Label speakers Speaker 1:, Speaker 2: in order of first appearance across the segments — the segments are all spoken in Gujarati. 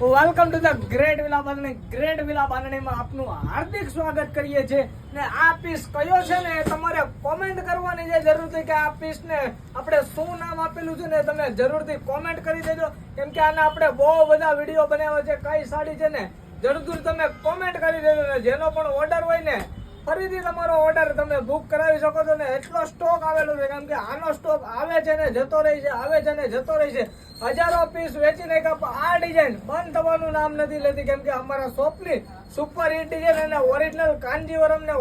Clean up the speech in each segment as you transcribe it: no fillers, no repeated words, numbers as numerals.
Speaker 1: Welcome to the great villa Bandhani. Great villa બાંધણીમાં આપનું હાર્દિક સ્વાગત કરીએ છીએ. ને આ પીસ કયો છે ને તમારે કોમેન્ટ કરવાની છે જરૂરથી કે આ પીસ ને આપણે શું નામ આપેલું છે ને તમે જરૂરથી કોમેન્ટ કરી દેજો. કેમ કે આના આપણે બહુ બધા વિડીયો બનાવ્યા છે. કઈ સાડી છે ને જરૂરથી તમે કોમેન્ટ કરી દેજો. ને જેનો પણ ઓર્ડર હોય ને ફરીથી તમારો ઓર્ડર તમે બુક કરાવી શકો છો. ને એટલો સ્ટોક આવેલો છે કેમ કે આનો સ્ટોક આવે છે ને જતો રહે છે, આવે છે ને જતો રહે છે. હજારો પીસ વેચી નાખ્યા. આ ડિઝાઇન બંધ થવાનું નામ નથી લેતી કેમ કે અમારા શોપની સુપર હિટ ડિઝાઇન અને ઓરિજિનલ કાંજીવરમ ને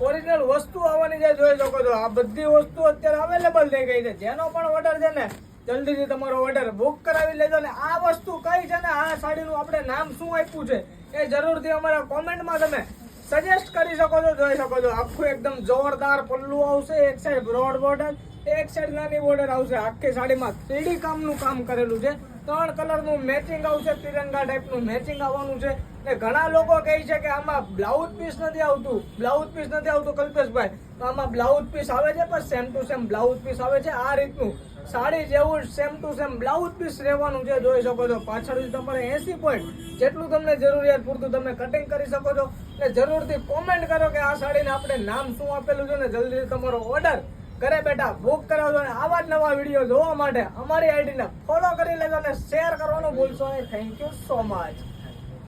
Speaker 1: ઓરિજિનલ વસ્તુ આવવાની છે. જોઈ શકો છો આ બધી વસ્તુ અત્યારે અવેલેબલ થઈ ગઈ છે. જેનો પણ ઓર્ડર છે ને જલ્દીથી તમારો ઓર્ડર બુક કરાવી લેજો. ને આ વસ્તુ કઈ છે ને આ સાડીનું આપણે નામ શું આપ્યું છે એ જરૂરથી અમારા કોમેન્ટમાં તમે સજેસ્ટ કરી શકો છો. જોઈ શકો છો આખું એકદમ જોરદાર પલ્લું આવશે, એક સાઈડ બ્રોડ બોર્ડર, એક સાઈડ નાની બોર્ડર આવશે. આખી સાડીમાં 3D કામનું કામ કરેલું છે. 3 કલરનું મેચિંગ આવશે, તિરંગા ટાઈપનું મેચિંગ આવવાનું છે. ને ઘણા લોકો કહે છે કે આમાં બ્લાઉઝ પીસ નથી આવતું કલ્પેશભાઈ. તો આમાં બ્લાઉઝ પીસ આવે છે પણ same to same blouse piece આવે છે. આ રીતનું સાડી જેવું same to same blouse piece રહેવાનું છે. જોઈ શકો છો પાછળથી તમારે 80 પોઈન્ટ જેટલું તમને જરૂરિયાત પૂરતું તમે કટિંગ કરી શકો છો. ને જરૂરથી કોમેન્ટ કરો કે આ સાડીને આપણે નામ શું આપેલું છે ને જલ્દી તમારો ઓર્ડર ઘરે બેઠા બુક કરાવજો. ને આવા જ નવા વિડીયો જોવા માટે અમારી આઈડીને ફોલો કરી લેજો અને શેર કરવાનું ભૂલશો નહીં. Thank you so much.